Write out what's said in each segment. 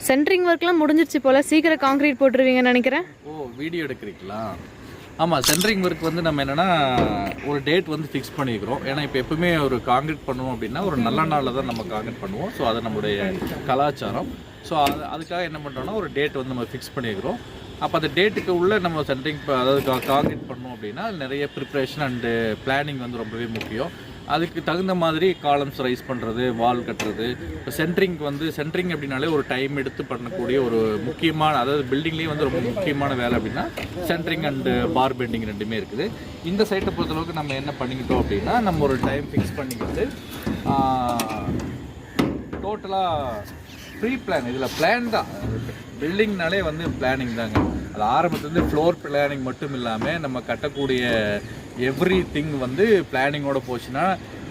Centring ஒர்க்லாம் முடிஞ்சிருச்சு போல், சீக்கிரம் கான்க்ரீட் போட்டுருவீங்கன்னு நினைக்கிறேன். ஓ, வீடியோ எடுக்கிறீங்களா? ஆமாம், சென்ட்ரிங் ஒர்க் வந்து நம்ம என்னென்னா ஒரு டேட் வந்து ஃபிக்ஸ் பண்ணிக்கிறோம். ஏன்னா இப்போ எப்பவுமே ஒரு கான்க்ரீட் பண்ணுவோம் அப்படின்னா ஒரு நல்ல நாளில் தான் நம்ம கான்க்ரீட் பண்ணுவோம். ஸோ அது நம்மளுடைய கலாச்சாரம். ஸோ அதுக்காக என்ன பண்ணுறோன்னா ஒரு டேட் வந்து நம்ம ஃபிக்ஸ் பண்ணிக்கிறோம். அப்போ அந்த டேட்டுக்கு உள்ளே நம்ம சென்ட்ரிங் அதாவது கான்க்ரீட் பண்ணோம் அப்படின்னா நிறைய ப்ரிப்ரேஷன் அண்டு பிளானிங் வந்து ரொம்பவே முக்கியம். அதுக்கு தகுந்த மாதிரி காலம்ஸ் ரைஸ் பண்ணுறது, வால் கட்டுறது. இப்போ சென்ட்ரிங் அப்படின்னாலே ஒரு டைம் எடுத்து பண்ணக்கூடிய ஒரு முக்கியமான, அதாவது பில்டிங்லேயே வந்து ரொம்ப முக்கியமான வேலை அப்படின்னா சென்ட்ரிங் அண்டு பார் பெண்டிங் ரெண்டுமே இருக்குது. இந்த சைட்டை பொறுத்தளவுக்கு நம்ம என்ன பண்ணிக்கிட்டோம் அப்படின்னா நம்ம ஒரு டைம் ஃபிக்ஸ் பண்ணிக்கிட்டு டோட்டலாக ப்ரீ பிளான், இதில் பிளான் தான். பில்டிங்னாலே வந்து பிளானிங் தாங்க. அது ஆரம்பத்துலேருந்து ஃப்ளோர் பிளானிங் மட்டும் இல்லாமல் நம்ம கட்டக்கூடிய எவ்ரி திங் வந்து பிளானிங்கோட போச்சுன்னா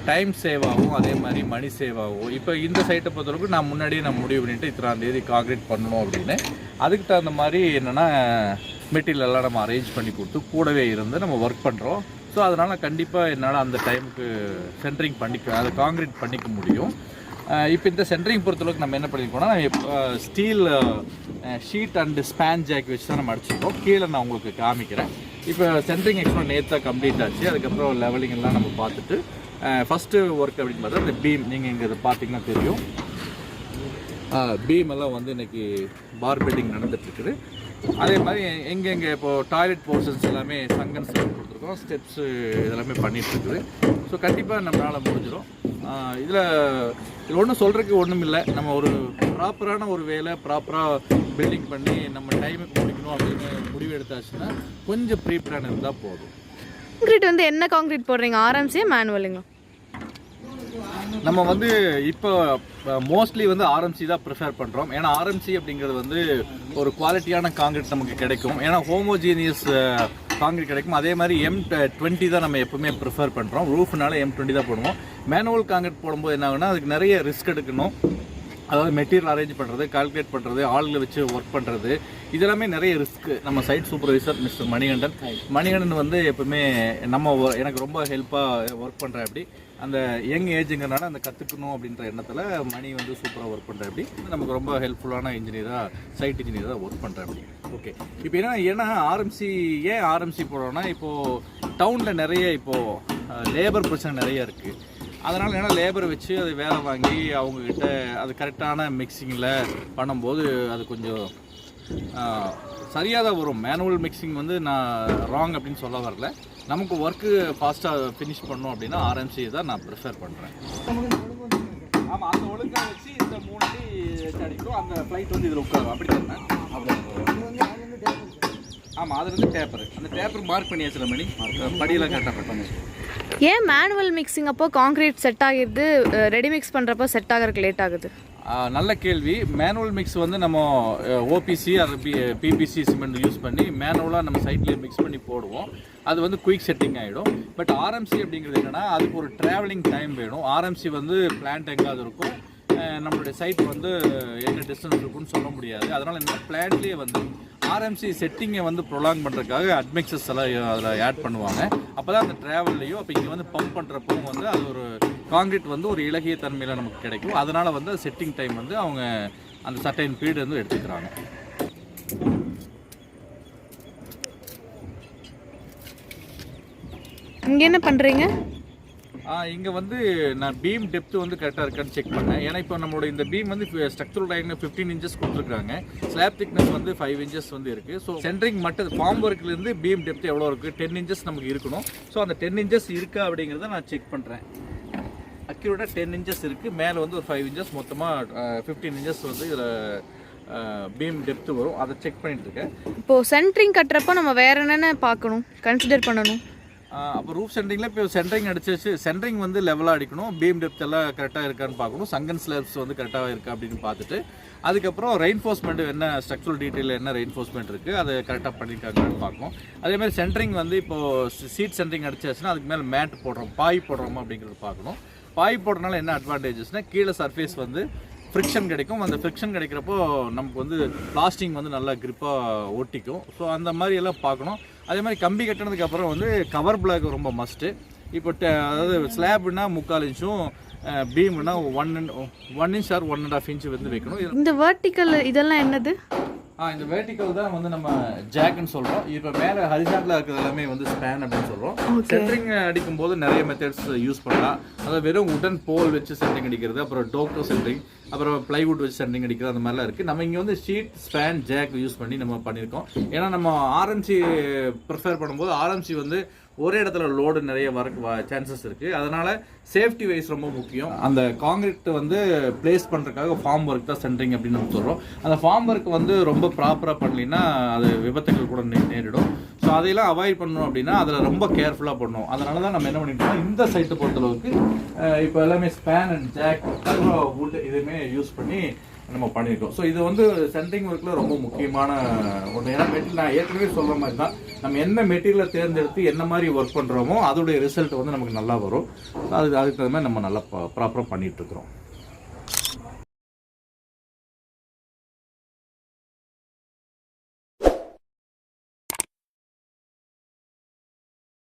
டைம் சேவ் ஆகும், அதே மாதிரி மணி சேவ் ஆகும். இப்போ இந்த சைட்டை பொறுத்தளவுக்கு நான் முன்னாடியே முடிவு பண்ணிவிட்டு இத்தனாம் தேதி கான்க்ரீட் பண்ணணும் அப்படின்னு. அதுக்கு தகுந்த மாதிரி என்னென்னா மெட்டீரியல் எல்லாம் நம்ம அரேஞ்ச் பண்ணி கொடுத்து கூடவே இருந்து நம்ம ஒர்க் பண்ணுறோம். ஸோ அதனால் கண்டிப்பாக என்னால் அந்த டைமுக்கு சென்ட்ரிங் அதை கான்க்ரீட் பண்ணிக்க முடியும். இப்போ இந்த சென்ட்ரிங் பொறுத்தளவுக்கு நம்ம என்ன பண்ணியிருக்கோம்னா steel sheet and span jack வச்சு தான் நம்ம அடிச்சிருக்கோம். கீழே நான் உங்களுக்கு காமிக்கிறேன். இப்போ சென்ட்ரிங் எக்ஸ்ட்ரா நேற்று கம்ப்ளீட் ஆச்சு. அதுக்கப்புறம் லெவலிங் எல்லாம் நம்ம பார்த்துட்டு ஃபஸ்ட்டு ஒர்க் அப்படின்னு பார்த்தா இந்த பீம், நீங்கள் இங்கே இதை பார்த்தீங்கன்னா தெரியும். பீம் எல்லாம் வந்து இன்றைக்கி பார் பெண்டிங் நடந்துகிட்ருக்குது. அதே மாதிரி எங்கெங்கே இப்போது டாய்லெட் போர்ஷன்ஸ் எல்லாமே சங்கன்ஸ் கொடுத்துருக்கோம், ஸ்டெப்ஸு இதெல்லாமே பண்ணிகிட்ருக்குது. ஸோ கண்டிப்பாக நம்மளால் முடிஞ்சிடும். இதில் ஒன்றும் சொல்கிறதுக்கு ஒன்றும் இல்லை. நம்ம ஒரு ப்ராப்பரான ஒரு வேலை ப்ராப்பராக பில்டிங் பண்ணி நம்ம டைமுக்கு முடிக்கணும் அப்படின்னு முடிவு எடுத்தாச்சுன்னா கொஞ்சம் ப்ரீ பிளான் இருந்தால் போதும். கான்க்ரீட் வந்து என்ன கான்க்ரீட் போடுறீங்க, ஆர்எம்சியா மேனுவலுங்களா? நம்ம வந்து இப்போ மோஸ்ட்லி வந்து ஆர்எம்சி தான் ப்ரிஃபர் பண்ணுறோம். ஏன்னா ஆர்எம்சி அப்படிங்கிறது வந்து ஒரு குவாலிட்டியான கான்க்ரீட் நமக்கு கிடைக்கும். ஏன்னா ஹோமோஜீனியஸ் கான்க்ரீட் கிடைக்கும். அதே மாதிரி M20 தான் நம்ம எப்பவுமே ப்ரிஃபர் பண்ணுறோம். ரூஃப்னால M20 தான் போடுவோம். மேனுவல் கான்க்ரீட் போடும்போது என்ன ஆகுனா அதுக்கு நிறைய ரிஸ்க் எடுக்கணும். அதாவது மெட்டீரியல் அரேஞ்ச் பண்ணுறது, கால்குலேட் பண்ணுறது, ஆளுங்களை வச்சு ஒர்க் பண்ணுறது, இதெல்லாமே நிறைய ரிஸ்க்கு. நம்ம சைட் சூப்பர்வைசர் மிஸ்டர் மணிகண்டன் வந்து எப்பவுமே எனக்கு ரொம்ப ஹெல்ப்பாக ஒர்க் பண்ணுறேன். அப்படி அந்த யங் ஏஜுங்கிறனால அந்த கற்றுக்கணும் அப்படின்ற எண்ணத்தில் மணி வந்து சூப்பராக ஒர்க் பண்ணுறேன். அப்படி நமக்கு ரொம்ப ஹெல்ப்ஃபுல்லான சைட் இன்ஜினியராக ஒர்க் பண்ணுறேன். அப்படி ஓகே. இப்போ ஏன்னா ஆர்எம்சி போடுறோன்னா இப்போது டவுனில் நிறைய இப்போது லேபர் பிரச்சனை நிறைய இருக்குது. அதனால் ஏன்னா லேபரை வச்சு அது வேலை வாங்கி அவங்கக்கிட்ட அது கரெக்டான மிக்சிங்கில் பண்ணும்போது அது கொஞ்சம் சரியாக தான் வரும். மேனுவல் மிக்சிங் வந்து நான் ராங் அப்படின்னு சொல்ல வரல. நமக்கு ஒர்க்கு ஃபாஸ்ட்டாக ஃபினிஷ் பண்ணோம் அப்படின்னா ஆர்எம்சி தான் நான் ப்ரிஃபர் பண்ணுறேன். ஆமாம், அந்த ஒழுங்காக வச்சு இந்த 3 அடி அடிக்கும். அந்த ஃப்ளைட் வந்து இதில் உட்காரும். அப்படி தானே? ஆமாம், அது வந்து டேப்பர். அந்த டேப்பர் மார்க் பண்ணியாச்சு மணி படியெல்லாம் கரெக்டாக பண்ணி. ஏன் மேனுவல் மிக்சிங் அப்போ கான்க்ரீட் செட் ஆகிடுது, ரெடி மிக்ஸ் பண்ணுறப்போ செட் ஆகிறதுக்கு லேட் ஆகுது? நல்ல கேள்வி. மேனுவல் மிக்ஸ் வந்து நம்ம ஓபிசி அது பிபிசி சிமெண்ட் யூஸ் பண்ணி மேனுவலாக நம்ம சைட்லேயே மிக்ஸ் பண்ணி போடுவோம். அது வந்து குயிக் செட்டிங் ஆகிடும். பட் ஆர்எம்சி அப்படிங்கிறது என்னென்னா அதுக்கு ஒரு ட்ராவலிங் டைம் வேணும். ஆர்எம்சி வந்து பிளான்ட் எங்காவது இருக்கும், நம்மளுடைய சைட் வந்து என்ன டிஸ்டன்ஸ் இருக்குன்னு சொல்ல முடியாது. அதனால் என்ன பிளான்ட்லேயே வந்து ஆர்எம்சி செட்டிங்கை வந்து ப்ரொலாங் பண்ணுறதுக்காக அட்மிக்சஸ் எல்லாம் அதில் ஆட் பண்ணுவாங்க. அப்போ தான் அந்த ட்ராவல்லையும் அப்போ இங்கே வந்து பம்ப் பண்ணுறப்போ வந்து அது ஒரு கான்க்ரீட் வந்து ஒரு இலகிய தன்மையில் நமக்கு கிடைக்கும். அதனால் வந்து செட்டிங் டைம் வந்து அவங்க அந்த சர்டைன் பீரியட் வந்து எடுத்துக்கிறாங்க. இங்கே என்ன பண்ணுறீங்க? இங்கே வந்து நான் பீம் டெப்த் வந்து கரெக்டாக இருக்கான்னு செக் பண்ணேன். ஏன்னா இப்போ நம்மளோட இந்த பீம் வந்து ஸ்ட்ரக்சரல் டைம் 15 இன்ச்சஸ் கொடுத்துருக்காங்க. ஸ்லாப் திக்னஸ் வந்து 5 இன்ச்சஸ் வந்து இருக்குது. ஸோ சென்ட்ரிங் மட்டும் ஃபார்ம் ஒர்க்லேருந்து பீம் டெப்த் எவ்வளோ இருக்குது, 10 இன்ச்சஸ் நமக்கு இருக்கணும். ஸோ அந்த 10 இன்ச்சஸ் இருக்கா அப்படிங்கிறத நான் செக் பண்ணுறேன். அக்யூரேட்டாக 10 இன்ச்சஸ் இருக்குது. மேலே வந்து ஒரு 5 இன்ச்சஸ், மொத்தமாக 15 இன்ச்சஸ் வந்து இதில் பீம் டெப்த் வரும். அதை செக் பண்ணிட்டு இருக்கேன். இப்போது சென்ட்ரிங் கட்டுறப்போ நம்ம வேறு என்னென்ன பார்க்கணும், கன்சிடர் பண்ணணும்? அப்போ ரூஃப் சென்ட்ரிங்கில் இப்போ சென்ட்ரிங் அடிச்சு சென்ட்ரிங் வந்து லெவலாக அடிக்கணும். பீம் டெப்த் எல்லாம் கரெக்டாக இருக்கான்னு பார்க்கணும். சங்கன் ஸ்லாப்ஸ் வந்து கரெக்டாக இருக்கா அப்படின்னு பார்த்துட்டு அதுக்கப்புறம் ரெயின்ஃபோர்ஸ்மெண்ட் என்ன ஸ்ட்ரக்சரல் டீட்டெயில் என்ன ரெயின்ஃபோர்ஸ்மெண்ட் இருக்குது அதை கரெக்டாக பண்ணியிருக்காங்கன்னு பார்க்கணும். அதேமாதிரி சென்ட்ரிங் வந்து இப்போது சீட் சென்ட்ரிங் அடிச்சாச்சுன்னா அதுக்கு மேலே மேட் போடுறோம், பாய் போடுறோமா அப்படிங்கிறது பார்க்கணும். பாய் போடுறதுனால என்ன அட்வான்டேஜஸ்னால் கீழே சர்ஃபேஸ் வந்து ஃப்ரிக்ஷன் கிடைக்கும். அந்த ஃப்ரிக்ஷன் கிடைக்கிறப்போ நமக்கு வந்து பிளாஸ்டிங் வந்து நல்லா கிரிப்பாக ஒட்டிக்கும். ஸோ அந்த மாதிரி எல்லாம் பார்க்கணும். அதே மாதிரி கம்பி கட்டினதுக்கப்புறம் வந்து கவர் பிளாக் ரொம்ப மஸ்ட்டு. இப்போ அதாவது ஸ்லாப்னா 3/4 இன்ச்சும் பீம்னா 1 inch or 1.5 inch வந்து வைக்கணும். இந்த வெர்டிக்கல் இதெல்லாம் என்னது? இந்த வெர்டிக்கல் தான் வந்து நம்ம ஜாக்னு சொல்கிறோம். இப்போ மேலே ஹரிசாண்டலாக இருக்கிறது எல்லாமே வந்து ஸ்பேன் அப்படின்னு சொல்கிறோம். சென்ட்ரிங் அடிக்கும்போது நிறைய மெத்தட்ஸ் யூஸ் பண்ணலாம். அதாவது வெறும் உடன் போல் வச்சு சென்ட்ரிங் அடிக்கிறது, அப்புறம் டோக்டோ சென்ட்ரிங், அப்புறம் பிளைவுட் வச்சு சென்ட்ரிங் அடிக்கிறது, அந்த மாதிரிலாம் இருக்குது. நம்ம இங்கே வந்து ஷீட், ஸ்பேன், ஜாக் யூஸ் பண்ணி நம்ம பண்ணியிருக்கோம். ஏன்னா நம்ம ஆர்எம்சி ப்ரிஃபேர் பண்ணும்போது ஆர்எம்சி வந்து ஒரே இடத்துல லோடு நிறைய வர சான்சஸ் இருக்குது. அதனால் சேஃப்டி வைஸ் ரொம்ப முக்கியம். அந்த காங்கிரீட் வந்து பிளேஸ் பண்ணுறதுக்காக ஃபார்ம் ஒர்க் தான் சென்ட்ரிங் அப்படின்னு நம்ம சொல்கிறோம். அந்த ஃபார்ம் ஒர்க் வந்து ரொம்ப ப்ராப்பராக பண்ணலைன்னா அது விபத்துகள் கூட நேரிடும். ஸோ அதையெல்லாம் அவாய்ட் பண்ணணும் அப்படின்னா அதில் ரொம்ப கேர்ஃபுல்லாக பண்ணணும். அதனால தான் நம்ம என்ன பண்ணிட்டோம்னா இந்த சைட்டை பொறுத்தளவுக்கு இப்போ எல்லாமே ஸ்பேன் அண்ட் ஜாக், அதுவும் வுட் இதுவுமே யூஸ் பண்ணி நம்ம பண்ணியிருக்கோம். ஸோ இது வந்து சென்ட்ரிங் ஒர்க்கில் ரொம்ப முக்கியமான ஒன்று. ஏன்னா நான் ஏற்கனவே சொல்கிற மாதிரி தான், நம்ம என்ன மெட்டீரியலை தேர்ந்தெடுத்து என்ன மாதிரி ஒர்க் பண்ணுறோமோ அதோடைய ரிசல்ட் வந்து நமக்கு நல்லா வரும். அதுக்கு தகுந்த மாதிரி நம்ம நல்லா ப்ராப்பராக பண்ணிகிட்ருக்குறோம்.